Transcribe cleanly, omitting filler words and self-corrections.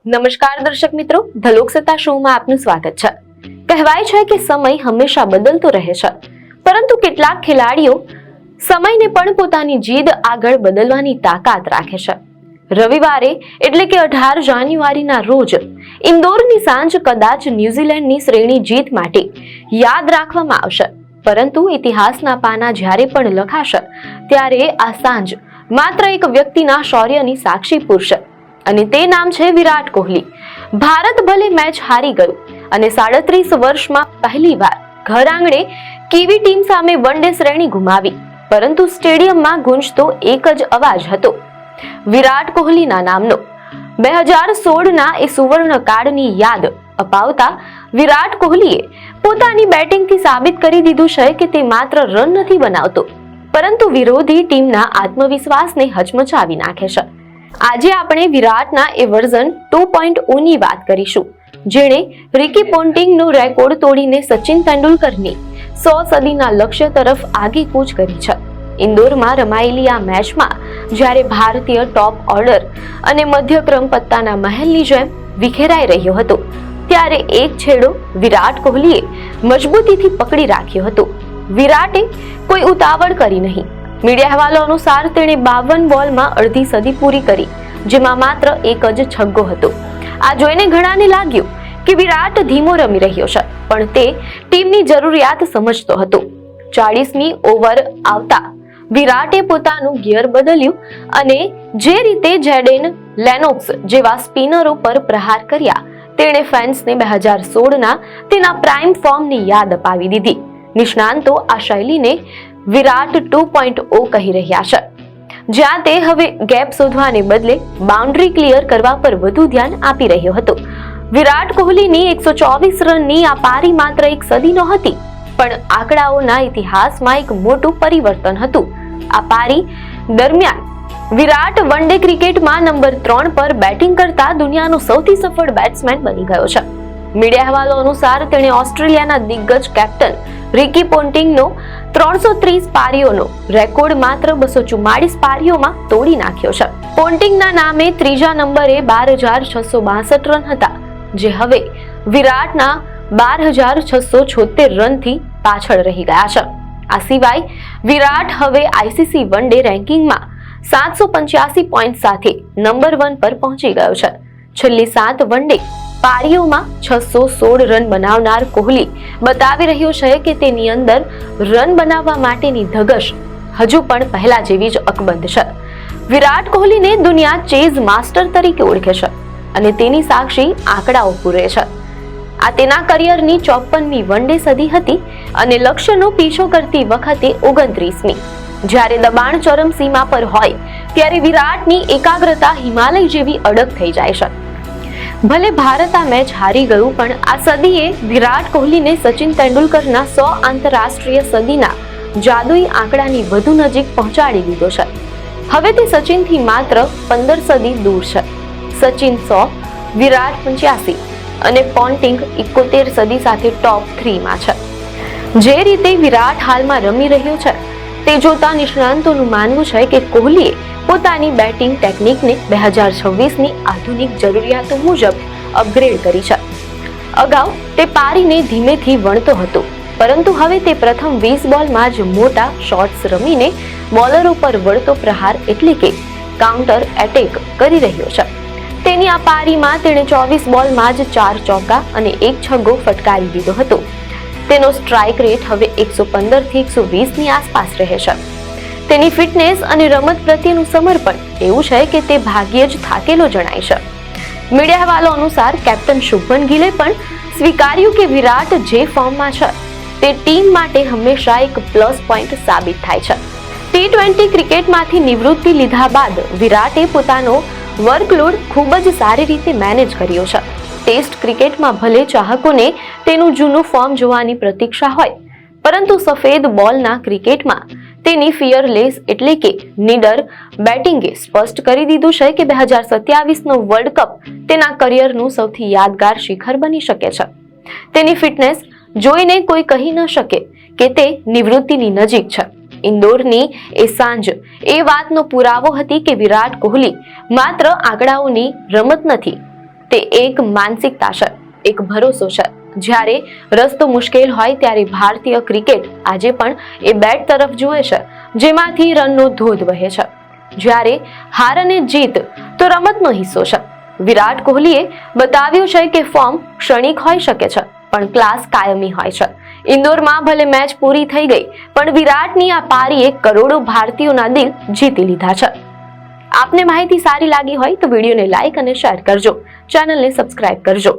નમસ્કાર દર્શક મિત્રો, ધ લોકસત્તા શોમાં આપનું સ્વાગત છે। કહેવાય છે કે સમય હંમેશા બદલતો રહે છે, પરંતુ કેટલાક ખેલાડીઓ સમયને પણ પોતાની જીદ આગળ બદલવાની તાકાત રાખે છે। રવિવારે એટલે કે 18 જાન્યુઆરીના રોજ ઇન્દોરની સાંજ કદાચ ન્યુઝીલેન્ડની શ્રેણી જીત માટે યાદ રાખવામાં આવશે, પરંતુ ઇતિહાસના પાના જ્યારે પણ લખાશે ત્યારે આ સાંજ માત્ર એક વ્યક્તિના શૌર્યની સાક્ષી પૂરશે, અને તે નામ છે વિરાટ કોહલી। ભારત ભલે મેચ હારી ગયું અને 37 વર્ષમાં પહેલીવાર ઘર આંગણે કીવી ટીમ સામે વન ડે શ્રેણી ગુમાવી, પરંતુ સ્ટેડિયમમાં ગુંજતો એક જ અવાજ હતો, વિરાટ કોહલીના નામનો। 2016ના એ સુવર્ણ કાળની યાદ અપાવતા વિરાટ કોહલીએ પોતાની બેટિંગથી સાબિત કરી દીધું છે કે તે માત્ર રન નથી બનાવતો, પરંતુ વિરોધી ટીમના આત્મવિશ્વાસને હચમચાવી નાખે છે। આજે આપણે વિરાટના એ વર્ઝન 2.0 ની વાત કરીશું, જેણે રિકી પોન્ટિંગનો રેકોર્ડ તોડીને સચિન તેંડુલકરની 100 સદીના લક્ષ્ય તરફ આગેકૂચ કરી છે। ઇન્દોરમાં રમાયેલી આ મેચમાં જ્યારે ભારતીય ટોપ ઓર્ડર અને મધ્યક્રમ પત્તાના મહેલની જેમ વિખેરાઈ રહ્યો હતો, ત્યારે એક છેડો વિરાટ કોહલીએ મજબૂતીથી પકડી રાખ્યો હતો। વિરાટે કોઈ ઉતાવળ કરી નહીં। મીડિયા અહેવાલો અનુસાર તેણે 52 બોલમાં અડધી સદી પૂરી કરી, જેમાં માત્ર એક જ છગ્ગો હતો। આ જોઈને ઘણાને લાગ્યું કે વિરાટ ધીમો રમી રહ્યો છે, પણ તે ટીમની જરૂરિયાત સમજતો હતો। 40મી ઓવર આવતા વિરાટે પોતાનું ગિયર બદલ્યું અને જે રીતે જેડેન લેનોક્સ જેવા સ્પિનરો પર પ્રહાર કર્યા, તેણે ફેન્સને 2016ના તેના પ્રાઇમ ફોર્મની યાદ અપાવી દીધી। નિષ્ણાંતો આ શૈલીને વિરાટ 2.0 કહી રહ્યા છે, જ્યાં તે હવે ગેપ શોધવાને બદલે બાઉન્ડ્રી ક્લિયર કરવા પર વધુ ધ્યાન આપી રહ્યો હતો। વિરાટ કોહલીની 124 રનની આ પારી માત્ર એક સદી નહોતી, પણ આંકડાઓના ઇતિહાસમાં એક મોટું પરિવર્તન હતું। આ પારી દરમિયાન વિરાટ વન ડે ક્રિકેટમાં નંબર 3 પર બેટિંગ કરતા દુનિયાનો સૌથી સફળ બેટ્સમેન બની ગયો છે। મીડિયા અહેવાલો અનુસાર તેણે ઓસ્ટ્રેલિયાના દિગ્ગજ કેપ્ટન રિકી પોન્ટિંગનો 330 પારીઓનો રેકોર્ડ માત્ર 244 પારીઓમાં તોડી નાખ્યો છે। પોન્ટિંગના નામે ત્રીજા નંબરે 12,662 રન હતા, જે હવે વિરાટના 12,676 રનથી પાછળ રહી ગયા છે। આ સિવાય વિરાટ હવે આઈસીસી વન ડે રેન્કિંગમાં 785 પોઈન્ટ સાથે નંબર 1 પર પહોંચી ગયો છે। છેલ્લી 7 વન ડે પારીઓમાં 616 રન બનાવનાર કોહલી બતાવી રહ્યો છે કે તેની અંદર રન બનાવવા માટેની ધગશ હજુ પણ પહેલા જેવી જ અકબંધ છે। વિરાટ કોહલીને દુનિયા ચેઝ માસ્ટર તરીકે ઓળખે છે, અને તેની સાક્ષી આંકડાઓ પૂરે છે। આ તેના કરિયરની 54મી વન ડે સદી હતી અને લક્ષ્યનો પીછો કરતી વખતે 29મી। જ્યારે દબાણ ચરમસીમા પર હોય ત્યારે વિરાટની એકાગ્રતા હિમાલય જેવી અડગ થઈ જાય છે। ભલે ભારત આ મેચ હારી ગયું, પણ આ સદીએ વિરાટ કોહલીને સચિન તેંડુલકરના 100 આંતરરાષ્ટ્રીય સદીના જાદુઈ આંકડાની વધુ નજીક પહોંચાડી દીધો છે। હવે તે સચિનથી માત્ર 15 સદી દૂર છે। સચિન 100, વિરાટ 85 અને પોન્ટિંગ 71 સદી સાથે ટોપ 3માં છે। જે રીતે વિરાટ હાલમાં રમી રહ્યો છે, તે જોતા નિષ્ણાંતોનું માનવું છે કે કોહલીએ પોતાની બેટિંગ ટેકનિકને 2026ની આધુનિક જરૂરિયાતો મુજબ અપગ્રેડ કરી છે। અગાઉ તે પારીને ધીમેથી વણતો હતો, પરંતુ હવે તે પ્રથમ 20 બોલમાં જ મોટા શોટ્સ રમીને બોલરો પર વળતો પ્રહાર એટલે કે કાઉન્ટર એટેક કરી રહ્યો છે। તેની આ પારીમાં તેણે 24 બોલમાં જ 4 ચોગ્ગા અને 1 છગ્ગો ફટકારી દીધો હતો। તેનો સ્ટ્રાઇક રેટ હવે 115 થી 120ની આસપાસ રહે છે। તેની ફિટનેસ અને રમત પ્રત્યેનું સમર્પણ એવું છે કે તે ભાગ્યે જ થાકેલો જણાય છે। મીડિયા અહેવાલો અનુસાર કેપ્ટન શુભમન ગિલે પણ સ્વીકાર્યું કે વિરાટ જે ફોર્મમાં છે તે ટીમ માટે હંમેશા એક પ્લસ પોઈન્ટ સાબિત થાય છે। T20 ક્રિકેટમાંથી નિવૃત્તિ લીધા બાદ વિરાટે પોતાનો વર્કલોડ ખૂબ જ સારી રીતે મેનેજ કર્યો છે। ટેસ્ટ ક્રિકેટમાં ભલે ચાહકોને તેનું જૂનું ફોર્મ જોવાની પ્રતીક્ષા હોય, પરંતુ સફેદ બોલના ક્રિકેટમાં તેની ફિયરલેસ એટલે કે નીડર બેટિંગે સ્પષ્ટ કરી દીધું છે કે 2027નો વર્લ્ડ કપ તેના કરિયરનું સૌથી યાદગાર શિખર બની શકે છે। તેની ફિટનેસ જોઈને કોઈ કહી ન શકે કે તે નિવૃત્તિની નજીક છે। ઇન્દોરની એ સાંજ એ વાતનો પુરાવો હતી કે વિરાટ કોહલી માત્ર આંકડાઓની રમત નથી, તે એક માનસિકતા છે, એક ભરોસો છે. જ્યારે રસ્તો મુશ્કેલ હોય ત્યારે ભારતીય ક્રિકેટ આજે પણ એ બેટ તરફ જુએ છે જેમાંથી રનનો ધોધ વહે છે. જ્યારે હાર અને જીત તો રમતનો હિસ્સો છે. વિરાટ કોહલીએ બતાવ્યું છે કે ફોર્મ ક્ષણિક હોઈ શકે છે પણ ક્લાસ કાયમી હોય છે. ઇન્દોરમાં ભલે મેચ પૂરી થઈ ગઈ પણ વિરાટની આ પારીએ કરોડો ભારતીયોના દિલ જીતી લીધા છે. આપને માહિતી સારી લાગી હોય તો વિડીયોને લાઈક અને શેર કરજો, ચેનલને સબસ્ક્રાઇબ કરજો.